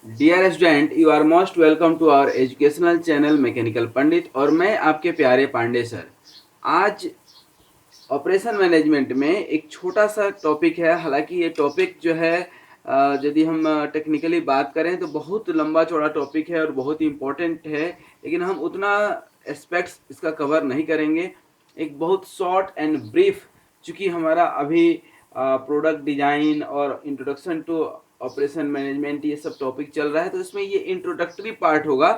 Dear student, you are most welcome to our educational channel mechanical Pandit. और मैं आपके प्यारे पांडे सर। आज ऑपरेशन मैनेजमेंट में एक छोटा सा टॉपिक है। हालांकि ये टॉपिक जो है यदि हम टेक्निकली बात करें तो बहुत लंबा चौड़ा टॉपिक है और बहुत ही इम्पोर्टेंट है, लेकिन हम उतना एस्पेक्ट्स इसका कवर नहीं करेंगे। एक बहुत शॉर्ट एंड ब्रीफ, चूँकि हमारा अभी प्रोडक्ट डिज़ाइन और इंट्रोडक्शन टू ऑपरेशन मैनेजमेंट ये सब टॉपिक चल रहा है, तो इसमें ये इंट्रोडक्टरी पार्ट होगा।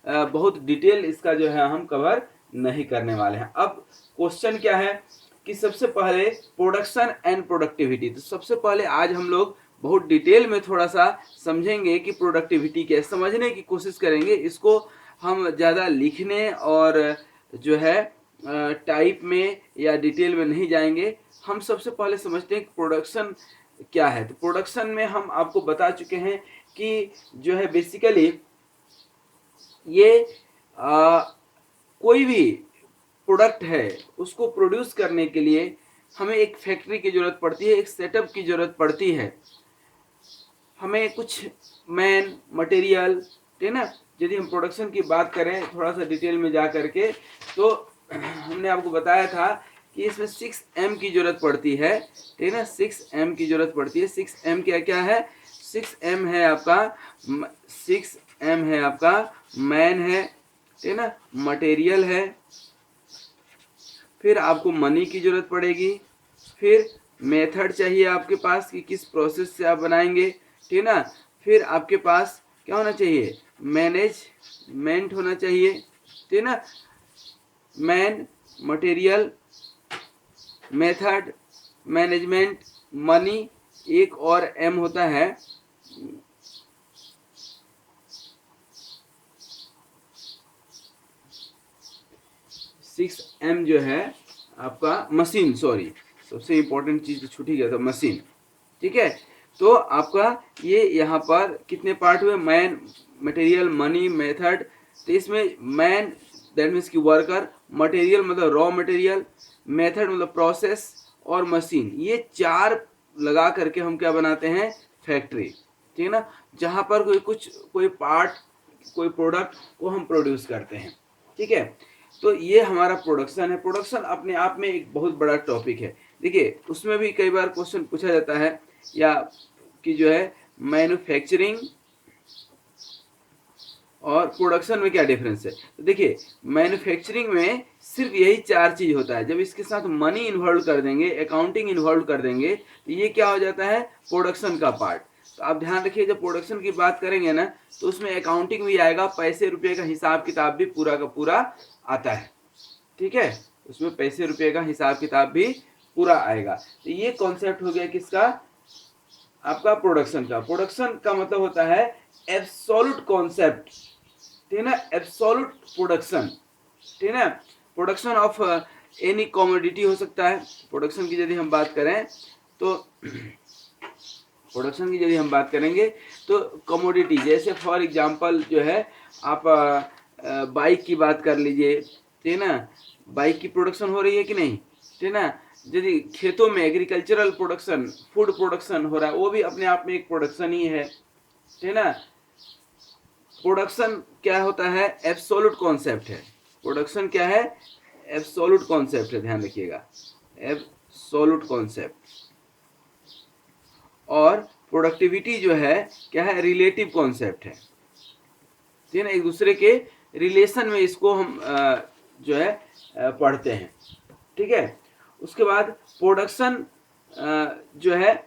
बहुत डिटेल इसका जो है हम कवर नहीं करने वाले हैं। अब क्वेश्चन क्या है कि सबसे पहले प्रोडक्शन एंड प्रोडक्टिविटी। तो सबसे पहले आज हम लोग बहुत डिटेल में थोड़ा सा समझेंगे कि प्रोडक्टिविटी क्या है, समझने की कोशिश करेंगे। इसको हम ज़्यादा लिखने और जो है टाइप में या डिटेल में नहीं जाएंगे। हम सबसे पहले समझते हैं कि प्रोडक्शन क्या है। तो प्रोडक्शन में हम आपको बता चुके हैं कि जो है बेसिकली ये कोई भी प्रोडक्ट है उसको प्रोड्यूस करने के लिए हमें एक फैक्ट्री की ज़रूरत पड़ती है, एक सेटअप की ज़रूरत पड़ती है। हमें कुछ मैन मटेरियल, ठीक है ना। यदि हम प्रोडक्शन की बात करें थोड़ा सा डिटेल में जा करके, तो हमने आपको बताया था कि इसमें 6M की ज़रूरत पड़ती है, ठीक है ना। 6M की ज़रूरत पड़ती है। 6M क्या क्या है? 6M है आपका 6M है आपका मैन है, ठीक है ना, मटेरियल है, फिर आपको मनी की ज़रूरत पड़ेगी, फिर मेथड चाहिए आपके पास कि किस प्रोसेस से आप बनाएंगे, ठीक है ना। फिर आपके पास क्या होना चाहिए? मैनेजमेंट होना चाहिए, ठीक है ना। Man, material, method, management, money, एक और एम होता है 6M जो है आपका मशीन। सॉरी, सबसे इम्पोर्टेंट चीज़ तो छूट ही गया था, मशीन। ठीक है, तो आपका ये यहाँ पर कितने पार्ट हुए? Man, material, money, method. तो इसमें मैन दैट मीन्स की वर्कर, मटेरियल मतलब रॉ मटेरियल, मेथड मतलब प्रोसेस, और मशीन, ये चार लगा करके हम क्या बनाते हैं? फैक्ट्री, ठीक है ना। जहाँ पर कोई पार्ट, कोई प्रोडक्ट को हम प्रोड्यूस करते हैं, ठीक है। तो ये हमारा प्रोडक्शन है। प्रोडक्शन अपने आप में एक बहुत बड़ा टॉपिक है। देखिए, उसमें भी कई बार क्वेश्चन पूछा जाता है या कि जो है मैन्युफैक्चरिंग और प्रोडक्शन में क्या डिफरेंस है। तो देखिए, मैन्युफैक्चरिंग में सिर्फ यही चार चीज होता है। जब इसके साथ मनी इन्वॉल्व कर देंगे, अकाउंटिंग इन्वॉल्व कर देंगे, तो ये क्या हो जाता है? प्रोडक्शन का पार्ट। तो आप ध्यान रखिए, जब प्रोडक्शन की बात करेंगे ना, तो उसमें अकाउंटिंग भी आएगा, पैसे रुपये का हिसाब किताब भी पूरा का पूरा आता है, ठीक है। उसमें पैसे रुपये का हिसाब किताब भी पूरा आएगा। तो ये कॉन्सेप्ट हो गया किसका? आपका प्रोडक्शन का। प्रोडक्शन का मतलब होता है एब्सोल्यूट कॉन्सेप्ट, ठीक है ना, एब्सोल्यूट प्रोडक्शन, ठीक है ना। प्रोडक्शन ऑफ एनी कमोडिटी हो सकता है। प्रोडक्शन की यदि हम बात करें तो प्रोडक्शन की यदि हम बात करेंगे तो कमोडिटी, जैसे फॉर एग्जांपल जो है आप बाइक की बात कर लीजिए, ठीक है ना। बाइक की प्रोडक्शन हो रही है कि नहीं, ठीक है ना। यदि खेतों में एग्रीकल्चरल प्रोडक्शन, फूड प्रोडक्शन हो रहा है, वो भी अपने आप में एक प्रोडक्शन ही है, ठीक है ना। प्रोडक्शन क्या होता है? एब्सोल्यूट कॉन्सेप्ट है। प्रोडक्शन क्या है? एब्सोल्यूट कॉन्सेप्ट है, ध्यान रखिएगा, एब्सोल्यूट कॉन्सेप्ट। और प्रोडक्टिविटी जो है क्या है? रिलेटिव कॉन्सेप्ट है, ठीक है ना। एक दूसरे के रिलेशन में इसको हम जो है पढ़ते हैं, ठीक है। उसके बाद प्रोडक्शन जो है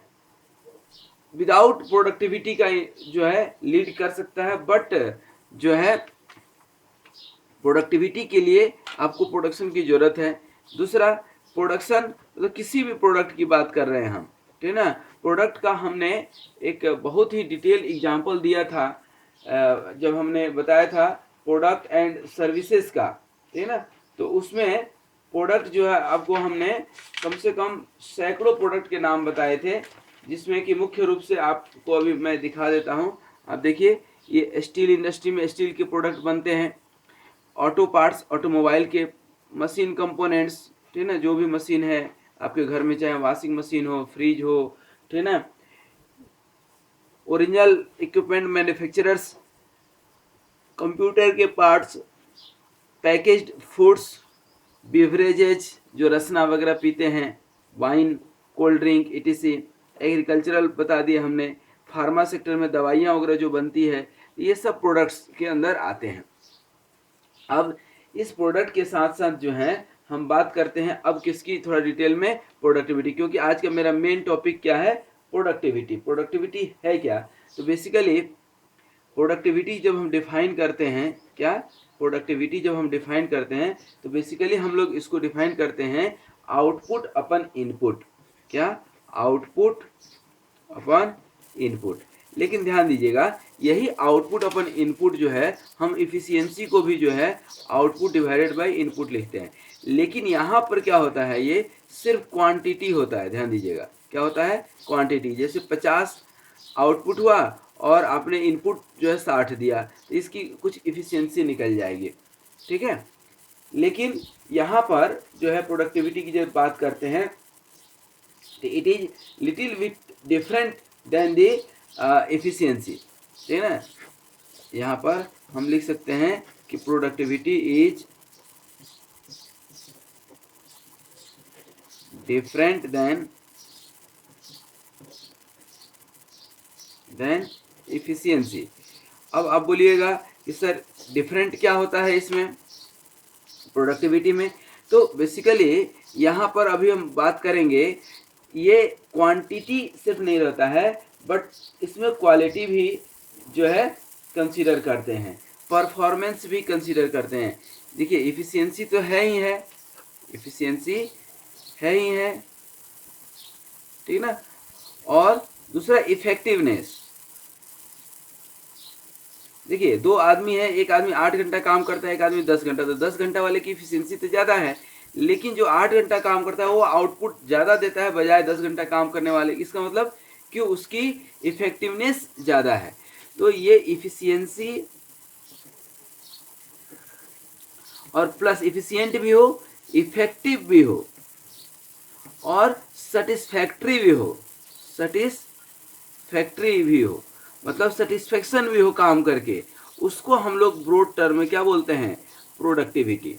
विदाउट प्रोडक्टिविटी का जो है लीड कर सकता है, बट जो है प्रोडक्टिविटी के लिए आपको प्रोडक्शन की जरूरत है। दूसरा, प्रोडक्शन मतलब किसी भी प्रोडक्ट की बात कर रहे हैं हम, ठीक है ना। प्रोडक्ट का हमने एक बहुत ही डिटेल एग्जांपल दिया था जब हमने बताया था प्रोडक्ट एंड सर्विसेज का, ठीक है ना। तो उसमें प्रोडक्ट जो है आपको हमने कम से कम सैकड़ों प्रोडक्ट के नाम बताए थे, जिसमें कि मुख्य रूप से आपको अभी मैं दिखा देता हूँ। आप देखिए, ये स्टील इंडस्ट्री में स्टील के प्रोडक्ट बनते हैं, ऑटो पार्ट्स, ऑटोमोबाइल के मशीन कंपोनेंट्स, ठीक है ना। जो भी मशीन है आपके घर में, चाहे वॉशिंग मशीन हो, फ्रिज हो, ठीक है ना, ओरिजिनल इक्विपमेंट मैन्युफैक्चरर्स, कंप्यूटर के पार्ट्स, पैकेज्ड फूड्स, बिवरेजेज जो रसना वगैरह पीते हैं, wine, cold drink etc., agricultural बता दिए हमने, फार्मा सेक्टर में दवाइयाँ वगैरह जो बनती है, ये सब प्रोडक्ट्स के अंदर आते हैं। अब इस प्रोडक्ट के साथ साथ जो है हम बात करते हैं अब किसकी, थोड़ा डिटेल में, प्रोडक्टिविटी, क्योंकि आज का मेरा मेन टॉपिक क्या है, प्रोडक्टिविटी। प्रोडक्टिविटी है क्या? तो बेसिकली प्रोडक्टिविटी जब हम डिफाइन करते हैं, क्या प्रोडक्टिविटी जब हम डिफाइन करते हैं तो बेसिकली हम लोग इसको डिफाइन करते हैं आउटपुट अपन इनपुट। क्या? आउटपुट अपन इनपुट। लेकिन ध्यान दीजिएगा, यही आउटपुट अपन इनपुट जो है हम इफिशियंसी को भी जो है आउटपुट डिवाइडेड बाय इनपुट लिखते हैं। लेकिन यहाँ पर क्या होता है, ये सिर्फ क्वांटिटी होता है। ध्यान दीजिएगा, क्या होता है? क्वांटिटी। जैसे 50 आउटपुट हुआ और आपने इनपुट जो है 60 दिया, तो इसकी कुछ इफिशियंसी निकल जाएगी, ठीक है। लेकिन यहाँ पर जो है प्रोडक्टिविटी की जब बात करते हैं तो it is little bit different than the efficiency, ठीक है ना। यहाँ पर हम लिख सकते हैं कि productivity is different than efficiency. अब आप बोलिएगा कि सर डिफरेंट क्या होता है इसमें प्रोडक्टिविटी में? तो बेसिकली यहाँ पर अभी हम बात करेंगे, ये क्वांटिटी सिर्फ नहीं रहता है बट इसमें क्वालिटी भी जो है कंसीडर करते हैं, परफॉर्मेंस भी कंसीडर करते हैं। देखिए इफिशियंसी तो है ही है, इफिशियंसी है ही है, ठीक ना। और दूसरा इफेक्टिवनेस। देखिए 2 आदमी है, एक आदमी 8 घंटा काम करता है, एक आदमी 10 घंटा, तो 10 घंटा वाले की इफिशियंसी तो ज़्यादा है, लेकिन जो 8 घंटा काम करता है वो आउटपुट ज़्यादा देता है बजाय 10 घंटा काम करने वाले। इसका मतलब कि उसकी इफेक्टिवनेस ज़्यादा है। तो ये इफिशियंसी और प्लस इफिशियंट भी हो, इफेक्टिव भी हो और सेटिस्फैक्ट्री भी हो, सेटिस्फैक्ट्री भी हो, मतलब सेटिस्फेक्शन भी हो काम करके, उसको हम लोग ब्रॉड टर्म में क्या बोलते हैं? प्रोडक्टिविटी,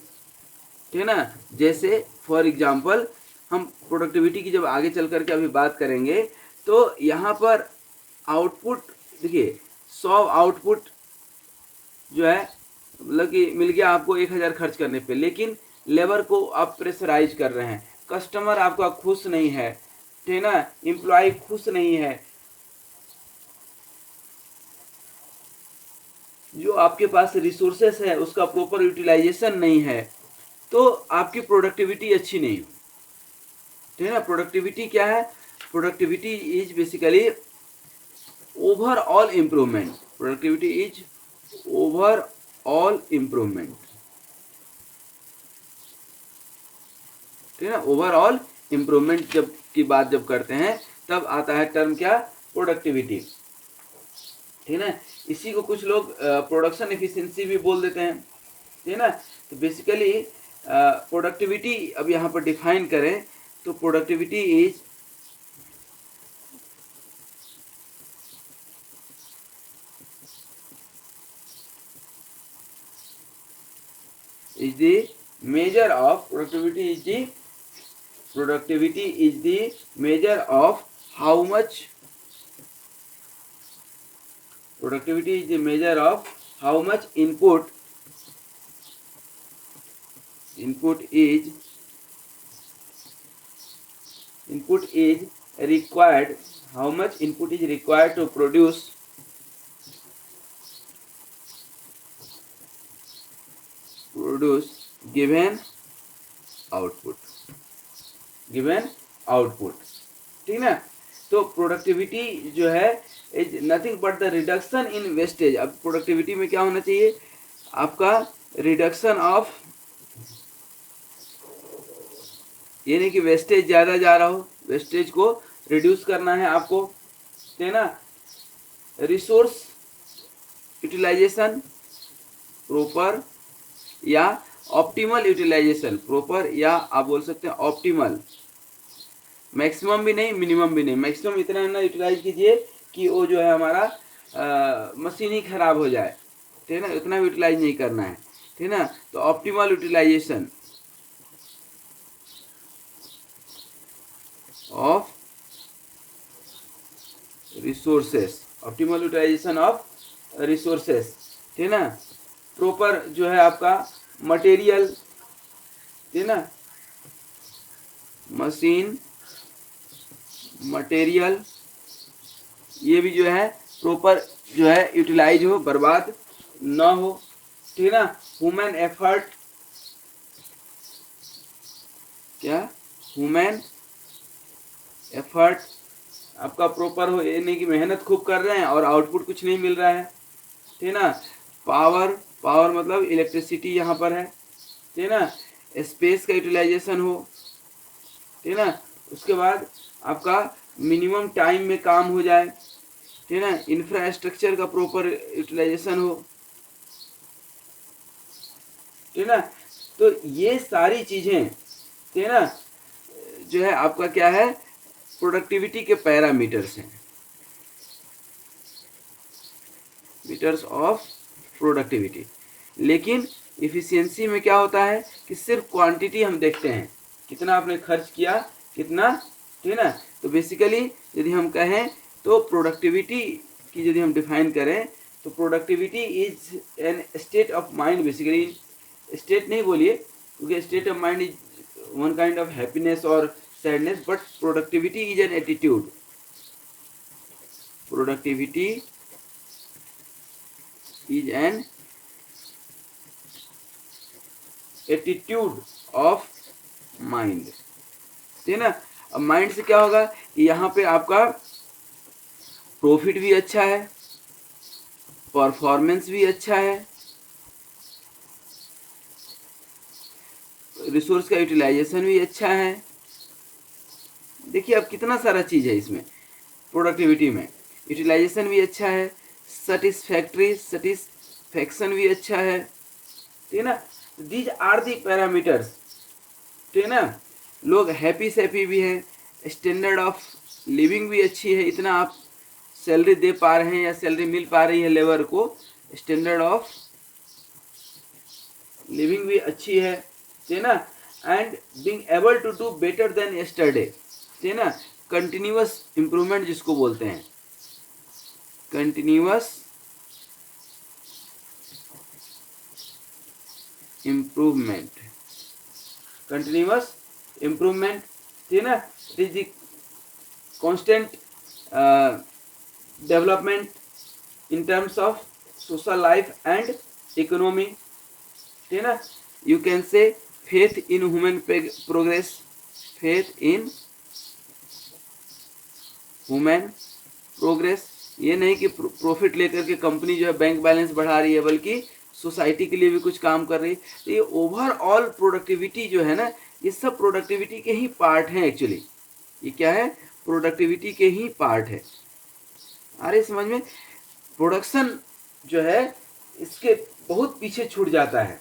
ठीक है ना। जैसे फॉर एग्जांपल हम प्रोडक्टिविटी की जब आगे चल करके अभी बात करेंगे तो यहाँ पर आउटपुट देखिए 100 आउटपुट जो है मतलब कि मिल गया आपको 1000 खर्च करने पे, लेकिन लेबर को आप प्रेशराइज कर रहे हैं, कस्टमर आपका खुश नहीं है, ठीक है ना, एम्प्लॉय खुश नहीं है, जो आपके पास रिसोर्सेस है उसका प्रॉपर यूटिलाइजेशन नहीं है, तो आपकी प्रोडक्टिविटी अच्छी नहीं हो, ठीक है ना। प्रोडक्टिविटी क्या है? Productivity is basically overall improvement. Productivity is overall improvement, ठीक है ना। ओवरऑल इम्प्रूवमेंट जब की बात जब करते हैं तब आता है टर्म क्या? प्रोडक्टिविटी, ठीक है ना। इसी को कुछ लोग प्रोडक्शन एफिशिएंसी भी बोल देते हैं, ठीक है ना। तो बेसिकली प्रोडक्टिविटी अब यहाँ पर डिफाइन करें तो productivity is the measure of productivity is the measure of how much productivity is the measure of how much input is required, how much input is required to produce given output, ठीक ना। तो productivity जो है is nothing but the reduction in wastage. अब productivity में क्या होना चाहिए आपका? रिडक्शन ऑफ, ये नहीं कि वेस्टेज ज़्यादा जा रहा हो, वेस्टेज को रिड्यूस करना है आपको, ठीक है ना। रिसोर्स यूटिलाइजेशन प्रॉपर या ऑप्टिमल यूटिलाइजेशन, प्रॉपर या आप बोल सकते हैं ऑप्टिमल, मैक्सिमम भी नहीं मिनिमम भी नहीं, मैक्सिमम इतना ना यूटिलाइज कीजिए कि वो जो है हमारा मशीन ही खराब हो जाए, ठीक है ना, उतना यूटिलाइज नहीं करना है, ठीक है ना। तो optimal utilisation of resources, optimal utilisation of resources, ठीक है ना। प्रॉपर जो है आपका मटेरियल, ठीक है ना, मशीन मटेरियल, ये भी जो है प्रॉपर जो है यूटिलाइज हो, बर्बाद ना हो, ठीक है ना। ह्यूमन एफर्ट, क्या, ह्यूमन एफर्ट आपका प्रॉपर हो, ये नहीं कि मेहनत खूब कर रहे हैं और आउटपुट कुछ नहीं मिल रहा है, ठीक है ना। पावर, पावर मतलब इलेक्ट्रिसिटी यहाँ पर है, ठीक है ना। स्पेस का यूटिलाइजेशन हो, ठीक है ना। उसके बाद आपका मिनिमम टाइम में काम हो जाए, ठीक है ना। इंफ्रास्ट्रक्चर का प्रॉपर यूटिलाइजेशन हो, ठीक है ना। तो ये सारी चीजें, ठीक है ना, जो है आपका क्या है, प्रोडक्टिविटी के पैरामीटर्स हैं, मीटर्स ऑफ प्रोडक्टिविटी। लेकिन इफिशियंसी में क्या होता है कि सिर्फ क्वांटिटी हम देखते हैं, कितना आपने खर्च किया, कितना, ठीक है ना। तो बेसिकली यदि हम कहें तो प्रोडक्टिविटी की यदि हम डिफाइन करें तो productivity is an state of mind, basically state नहीं बोलिए, क्योंकि state of mind is one kind of happiness और sadness, but productivity is an attitude, productivity is an attitude of mind, ठीक है ना। अब माइंड से क्या होगा कि यहाँ पे आपका प्रॉफिट भी अच्छा है, परफॉर्मेंस भी अच्छा है, रिसोर्स का यूटिलाइजेशन भी अच्छा है। देखिए अब कितना सारा चीज़ है इसमें, प्रोडक्टिविटी में यूटिलाइजेशन भी अच्छा है, सेटिस्फैक्शन भी अच्छा है, ठीक है ना। दीज आर दी पैरामीटर्स, ठीक है ना। लोग हैप्पी सैपी भी हैं, स्टैंडर्ड ऑफ लिविंग भी अच्छी है, इतना आप सैलरी दे पा रहे हैं या सैलरी मिल पा रही है लेबर को, स्टैंडर्ड ऑफ लिविंग भी अच्छी है, ठीक है ना। And being able to do better than yesterday, ठीक है ना। कंटिन्यूअस इंप्रूवमेंट जिसको बोलते हैं, कंटिन्यूअस इम्प्रूवमेंट, कंटिन्यूअस इम्प्रूवमेंट, ठीक है ना। It is constant development in terms of social life and economy, ठीक है ना। you can say faith in human progress, faith in human progress, ये नहीं कि प्रॉफिट लेकर के कंपनी जो है बैंक बैलेंस बढ़ा रही है, बल्कि सोसाइटी के लिए भी कुछ काम कर रही है। तो ये ओवरऑल प्रोडक्टिविटी जो है ना, ये सब प्रोडक्टिविटी के ही पार्ट हैं एक्चुअली, ये क्या है, प्रोडक्टिविटी के ही पार्ट है। आ रही समझ में। प्रोडक्शन जो है इसके बहुत पीछे छूट जाता है,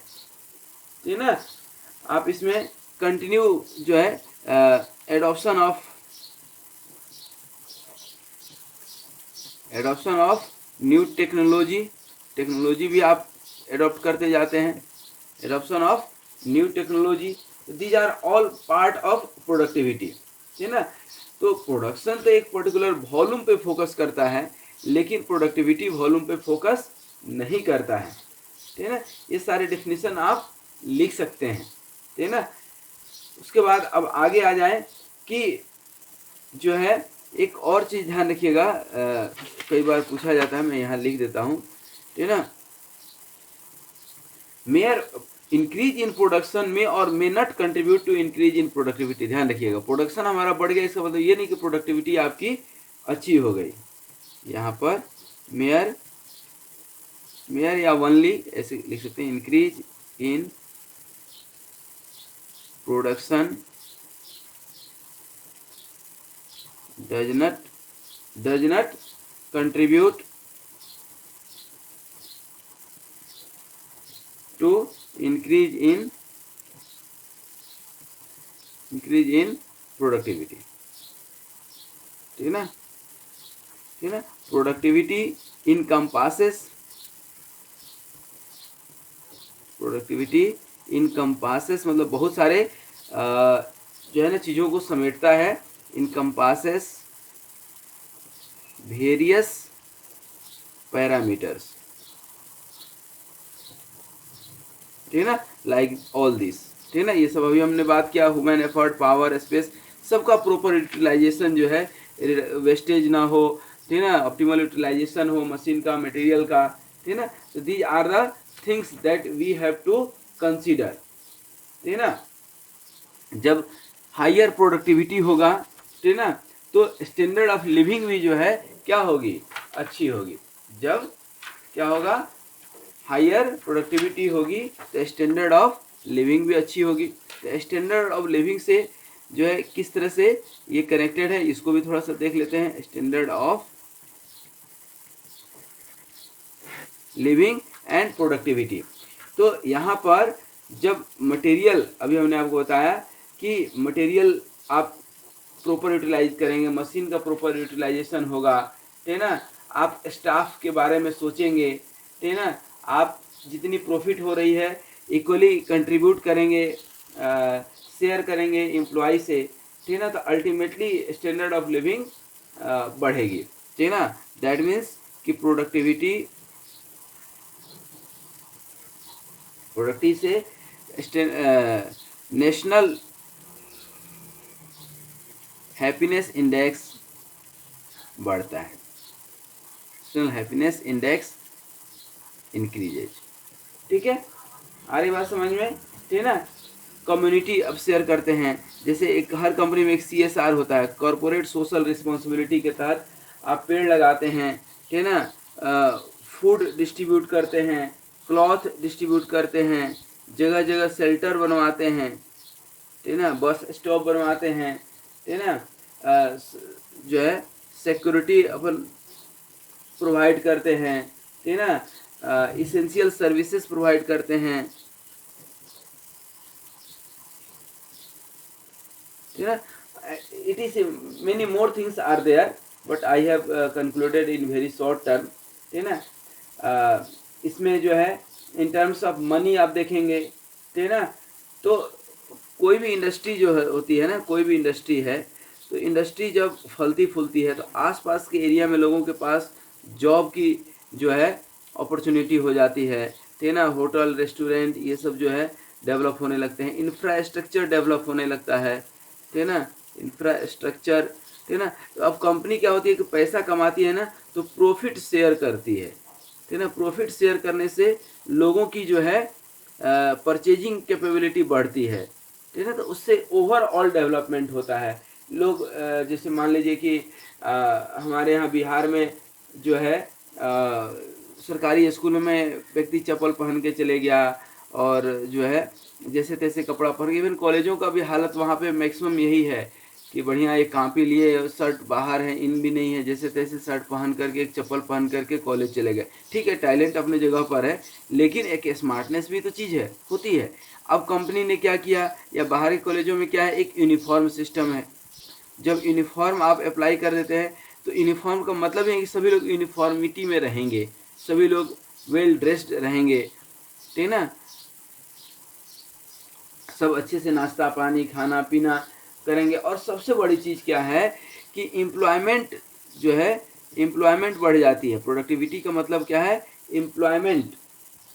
ठीक है ना। आप इसमें कंटिन्यू जो है adoption of new technology, technology भी आप एडॉप्ट करते जाते हैं, adoption of new technology, these are all part of productivity, ठीक है ना। तो प्रोडक्शन तो एक पर्टिकुलर वॉल्यूम पे फोकस करता है, लेकिन प्रोडक्टिविटी वॉल्यूम पे फोकस नहीं करता है, ठीक है ना। ये सारे डेफिनेशन आप लिख सकते हैं, ठीक है ना। उसके बाद अब आगे आ जाएं कि जो है एक और चीज़ ध्यान रखिएगा, कई बार पूछा जाता है, मैं यहाँ लिख देता हूँ, ठीक है ना। मेयर इंक्रीज इन प्रोडक्शन में और may not contribute to increase in productivity, ध्यान रखिएगा। प्रोडक्शन हमारा बढ़ गया, इसका मतलब ये नहीं कि प्रोडक्टिविटी आपकी अच्छी हो गई। यहाँ पर मेयर, मेयर या वनली ऐसे लिख सकते हैं, increase in production does not contribute to increase in productivity, ठीक है ना। ठीक है ना। प्रोडक्टिविटी इनकम्पासेस, प्रोडक्टिविटी इनकम्पासेस मतलब बहुत सारे जो है ना चीज़ों को समेटता है। इनकम्पासेस वेरियस पैरामीटर्स, ठीक है ना, लाइक ऑल दिस, ठीक है ना। ये सब अभी हमने बात किया, ह्यूमन एफर्ट, पावर, स्पेस, सबका प्रॉपर यूटिलाइजेशन जो है, वेस्टेज ना हो, ठीक है ना, ऑप्टिमल यूटिलाइजेशन हो मशीन का, मटेरियल का, ठीक है ना। तो these are the things that we have to consider, ठीक है ना। जब हायर प्रोडक्टिविटी होगा, ठीक है ना, तो स्टैंडर्ड ऑफ लिविंग भी जो है क्या होगी, अच्छी होगी। जब क्या होगा, हायर प्रोडक्टिविटी होगी तो स्टैंडर्ड ऑफ लिविंग भी अच्छी होगी। तो स्टैंडर्ड ऑफ लिविंग से जो है किस तरह से ये कनेक्टेड है, इसको भी थोड़ा सा देख लेते हैं। Standard of living and productivity. तो यहाँ पर जब मटेरियल, अभी हमने आपको बताया कि मटेरियल आप प्रॉपर यूटिलाइज करेंगे, मशीन का प्रॉपर यूटिलाइजेशन होगा, ठीक है ना। आप स्टाफ के बारे में सोचेंगे, ठीक है ना। आप जितनी प्रॉफिट हो रही है इक्वली कंट्रीब्यूट करेंगे, शेयर करेंगे एम्प्लॉय से, ठीक है ना। तो अल्टीमेटली स्टैंडर्ड ऑफ लिविंग बढ़ेगी, ठीक है ना। दैट मीन्स कि प्रोडक्टिविटी से नेशनल हैप्पीनेस इंडेक्स बढ़ता है, नेशनल हैप्पीनेस इंडेक्स इंक्रीजेज, ठीक है। आ रही बात समझ में, ठीक है ना। कम्युनिटी अब शेयर करते हैं, जैसे एक हर कंपनी में एक CSR होता है, कॉरपोरेट सोशल रिस्पॉन्सिबिलिटी के तहत आप पेड़ लगाते हैं, ठीक है ना, फूड डिस्ट्रीब्यूट करते हैं, क्लॉथ डिस्ट्रीब्यूट करते हैं, जगह जगह शेल्टर बनवाते हैं, ठीक है ना, बस स्टॉप बनवाते हैं, ठीक है ना, जो है सिक्योरिटी अपन प्रोवाइड करते हैं, ठीक है ना, इसेंशियल सर्विसेज प्रोवाइड करते हैं, ठीक है ना। It is many more things are there, but I have concluded in very short term, ठीक है ना। इसमें जो है इन टर्म्स ऑफ मनी आप देखेंगे, ठीक है ना। तो कोई भी इंडस्ट्री जो है होती है ना, कोई भी इंडस्ट्री है, तो इंडस्ट्री जब फलती फूलती है तो आसपास के एरिया में लोगों के पास जॉब की जो है अपॉर्चुनिटी हो जाती है, ठीक है ना। होटल, रेस्टोरेंट, ये सब जो है डेवलप होने लगते हैं, इंफ्रास्ट्रक्चर डेवलप होने लगता है, ठीक है ना, इंफ्रास्ट्रक्चर, ठीक है ना। तो अब कंपनी क्या होती है कि पैसा कमाती है ना, तो प्रॉफिट शेयर करती है, ठीक है ना। प्रॉफिट शेयर करने से लोगों की जो है परचेजिंग कैपेबिलिटी बढ़ती है, ठीक है ना। तो उससे ओवरऑल डेवलपमेंट होता है। लोग जैसे मान लीजिए कि हमारे यहाँ बिहार में जो है सरकारी स्कूल में व्यक्ति चप्पल पहन के चले गया, और जो है जैसे तैसे कपड़ा पहन के, इवन कॉलेजों का भी हालत वहाँ पे मैक्सिमम यही है कि बढ़िया एक कापी लिए, शर्ट बाहर है, इन भी नहीं है, जैसे तैसे शर्ट पहन करके, एक चप्पल पहन करके कॉलेज चले गए। ठीक है, टैलेंट अपने जगह पर है, लेकिन एक स्मार्टनेस भी तो चीज़ है, होती है। अब कंपनी ने क्या किया, या बाहरी कॉलेजों में क्या है, एक यूनिफॉर्म सिस्टम है। जब यूनिफॉर्म आप अप्लाई कर देते हैं तो यूनिफॉर्म का मतलब है कि सभी लोग यूनिफॉर्मिटी में रहेंगे, सभी लोग वेल ड्रेस्ड रहेंगे, ठीक है ना। सब अच्छे से नाश्ता पानी खाना पीना करेंगे। और सबसे बड़ी चीज़ क्या है कि एम्प्लॉयमेंट जो है, एम्प्लॉयमेंट बढ़ जाती है। प्रोडक्टिविटी का मतलब क्या है, एम्प्लॉयमेंट,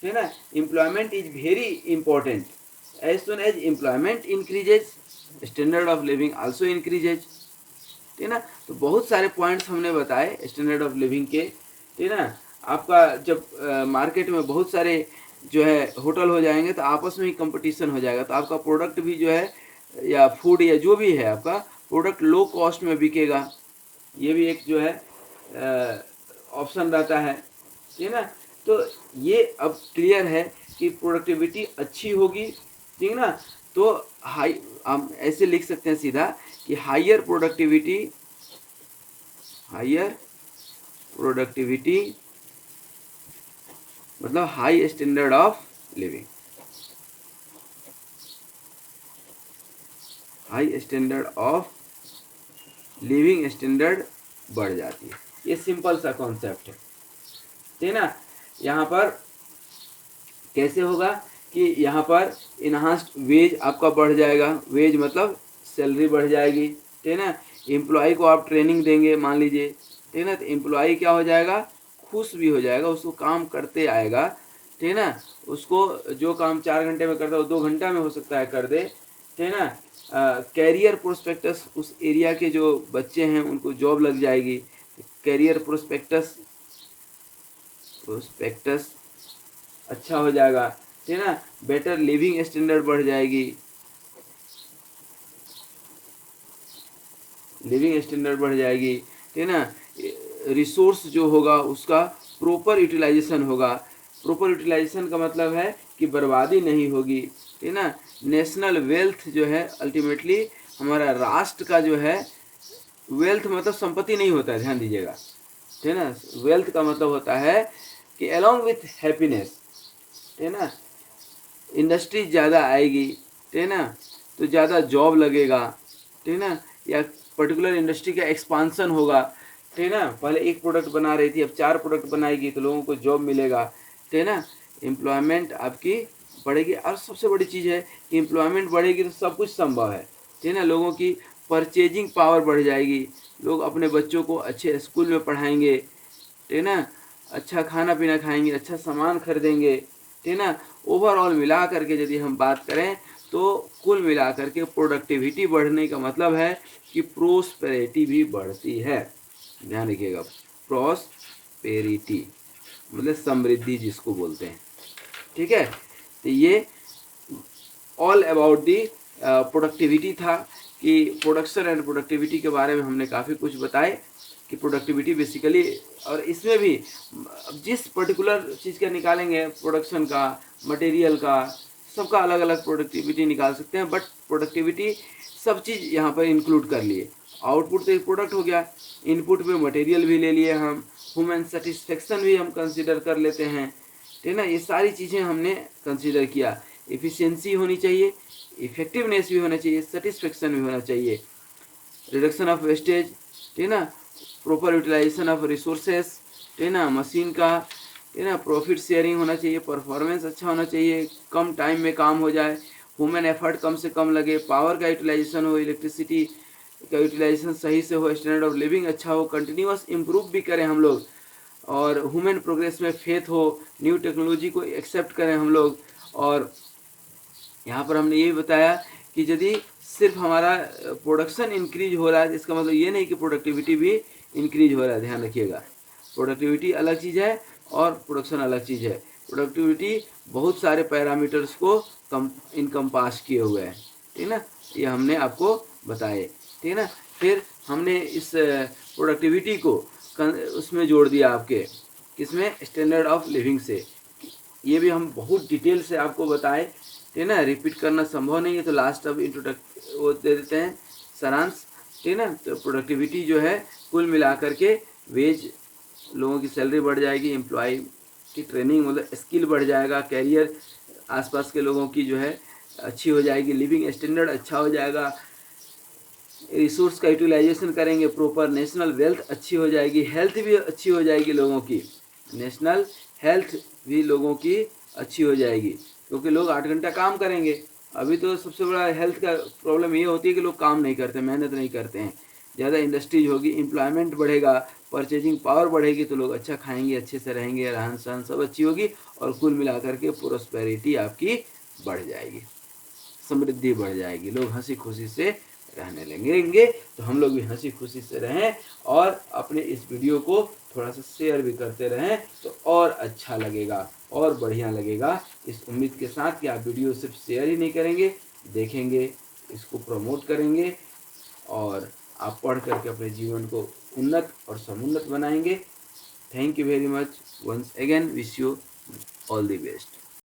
ठीक है ना। Employment is very important. As soon as employment increases, standard of living also increases, ठीक है ना। तो बहुत सारे पॉइंट्स हमने बताए स्टैंडर्ड ऑफ लिविंग के, ठीक है ना। आपका जब मार्केट में बहुत सारे जो है होटल हो जाएंगे तो आपस में ही कंपटीशन हो जाएगा, तो आपका प्रोडक्ट भी जो है, या फूड या जो भी है, आपका प्रोडक्ट लो कॉस्ट में बिकेगा। ये भी एक जो है ऑप्शन रहता है, ठीक है ना। तो ये अब क्लियर है कि प्रोडक्टिविटी अच्छी होगी, ठीक है ना। तो हाई, हम ऐसे लिख सकते हैं सीधा कि हायर प्रोडक्टिविटी, हायर प्रोडक्टिविटी मतलब high standard of living, high standard of living standard बढ़ जाती है, ये सिंपल सा कॉन्सेप्ट है, ठीक है ना। यहाँ पर कैसे होगा कि यहाँ पर इन्हांस्ड वेज आपका बढ़ जाएगा, वेज मतलब सैलरी बढ़ जाएगी, ठीक है ना। एम्प्लॉय को आप ट्रेनिंग देंगे मान लीजिए, ठीक है ना, तो एम्प्लॉय क्या हो जाएगा, खुश भी हो जाएगा, उसको काम करते आएगा, ठीक है ना। उसको जो काम 4 घंटे में करता है वो 2 घंटा में हो सकता है कर दे, ठीक है ना। कैरियर प्रोस्पेक्टस, उस एरिया के जो बच्चे हैं उनको जॉब लग जाएगी, कैरियर प्रोस्पेक्टस प्रोस्पेक्टस अच्छा हो जाएगा, ठीक है ना। बेटर लिविंग स्टैंडर्ड बढ़ जाएगी, लिविंग स्टैंडर्ड बढ़ जाएगी, ठीक है ना। रिसोर्स जो होगा उसका प्रॉपर यूटिलाइजेशन होगा, प्रॉपर यूटिलाइजेशन का मतलब है कि बर्बादी नहीं होगी, ठीक है ना। नेशनल वेल्थ जो है अल्टीमेटली हमारा राष्ट्र का जो है, वेल्थ मतलब संपत्ति नहीं होता है, ध्यान दीजिएगा, ठीक है ना। वेल्थ का मतलब होता है कि अलोंग विथ हैप्पीनेस, ठीक है ना, इंडस्ट्री ज़्यादा आएगी, ठीक है ना, तो ज़्यादा जॉब लगेगा, ठीक है ना, या पर्टिकुलर इंडस्ट्री का एक्सपांसन होगा, ठीक है ना। पहले एक प्रोडक्ट बना रही थी, अब 4 प्रोडक्ट बनाएगी तो लोगों को जॉब मिलेगा, ठीक है ना। एम्प्लॉयमेंट आपकी बढ़ेगी, और सबसे बड़ी चीज़ है कि एम्प्लॉयमेंट बढ़ेगी तो सब कुछ संभव है, ठीक है ना। लोगों की परचेजिंग पावर बढ़ जाएगी, लोग अपने बच्चों को अच्छे स्कूल में पढ़ाएंगे, ठीक है ना, अच्छा खाना पीना खाएंगे, अच्छा सामान खरीदेंगे, ठीक है ना। ओवरऑल मिला करके यदि हम बात करें तो कुल मिला करके प्रोडक्टिविटी बढ़ने का मतलब है कि प्रोस्पेरिटी भी बढ़ती है, ध्यान रखिएगा। प्रोस्पेरिटी मतलब समृद्धि जिसको बोलते हैं, ठीक है। तो ये ऑल अबाउट दी प्रोडक्टिविटी था, कि प्रोडक्शन एंड प्रोडक्टिविटी के बारे में हमने काफ़ी कुछ बताए कि प्रोडक्टिविटी बेसिकली, और इसमें भी जिस पर्टिकुलर चीज़ का निकालेंगे, प्रोडक्शन का, मटेरियल का, सबका अलग अलग प्रोडक्टिविटी निकाल सकते हैं, बट प्रोडक्टिविटी सब चीज़ यहाँ पर इंक्लूड कर लिए। आउटपुट तो एक प्रोडक्ट हो गया, इनपुट में मटेरियल भी ले लिए हम, ह्यूमन सेटिस्फेक्शन भी हम कंसिडर कर लेते हैं, ठीक है ना। ये सारी चीज़ें हमने कंसिडर किया। एफिशिएंसी होनी चाहिए, इफेक्टिवनेस भी होना चाहिए, सेटिस्फेक्शन भी होना चाहिए, रिडक्शन ऑफ वेस्टेज, ठीक है ना, प्रॉपर यूटिलाइजेशन ऑफ रिसोर्सेस, ठीक है ना, मशीन का, ठीक है ना, प्रॉफिट शेयरिंग होना चाहिए, परफॉर्मेंस अच्छा होना चाहिए, कम टाइम में काम हो जाए, ह्यूमन एफर्ट कम से कम लगे, पावर का यूटिलाइजेशन हो, इलेक्ट्रिसिटी का यूटिलाइजेशन सही से हो, स्टैंडर्ड ऑफ लिविंग अच्छा हो, कंटिन्यूअस इम्प्रूव भी करें हम लोग, और ह्यूमन प्रोग्रेस में फेथ हो, न्यू टेक्नोलॉजी को एक्सेप्ट करें हम लोग। और यहाँ पर हमने ये भी बताया कि यदि सिर्फ हमारा प्रोडक्शन इंक्रीज हो रहा है, इसका मतलब ये नहीं कि प्रोडक्टिविटी भी इंक्रीज हो रहा है, ध्यान रखिएगा। प्रोडक्टिविटी अलग चीज़ है और प्रोडक्शन अलग चीज़ है। प्रोडक्टिविटी बहुत सारे पैरामीटर्स को कम इनकम्पास किए हुए हैं, ठीक है ना, ये हमने आपको बताए, ठीक है ना। फिर हमने इस प्रोडक्टिविटी को उसमें जोड़ दिया आपके, किसमें, स्टैंडर्ड ऑफ लिविंग से। ये भी हम बहुत डिटेल से आपको बताए, ठीक है ना, रिपीट करना संभव नहीं है, तो लास्ट अब इंट्रोडक्ट वो दे देते हैं, सारांश, ठीक है ना। तो प्रोडक्टिविटी जो है कुल मिलाकर के वेज, लोगों की सैलरी बढ़ जाएगी, एम्प्लॉय की ट्रेनिंग मतलब स्किल बढ़ जाएगा, कैरियर आसपास के लोगों की जो है अच्छी हो जाएगी, लिविंग स्टैंडर्ड अच्छा हो जाएगा, रिसोर्स का यूटिलाइजेशन करेंगे प्रॉपर, नेशनल वेल्थ अच्छी हो जाएगी, हेल्थ भी अच्छी हो जाएगी लोगों की, नेशनल हेल्थ भी लोगों की अच्छी हो जाएगी, क्योंकि लोग 8 घंटा काम करेंगे। अभी तो सबसे बड़ा हेल्थ का प्रॉब्लम ये होती है कि लोग काम नहीं करते, मेहनत नहीं करते हैं। ज़्यादा इंडस्ट्रीज होगी, एम्प्लॉयमेंट बढ़ेगा, परचेजिंग पावर बढ़ेगी, तो लोग अच्छा खाएंगे, अच्छे से रहेंगे, रहन सहन सब अच्छी होगी, और कुल मिलाकर के प्रोस्पेरिटी आपकी बढ़ जाएगी, समृद्धि बढ़ जाएगी, लोग हंसी खुशी से रहने लगेंगे। तो हम लोग भी हंसी खुशी से रहें, और अपने इस वीडियो को थोड़ा सा शेयर भी करते रहें तो और अच्छा लगेगा और बढ़िया लगेगा। इस उम्मीद के साथ कि आप वीडियो सिर्फ शेयर ही नहीं करेंगे, देखेंगे, इसको प्रमोट करेंगे, और आप पढ़ करके अपने जीवन को उन्नत और समुन्नत बनाएंगे। Thank you very much, once again wish you all the best.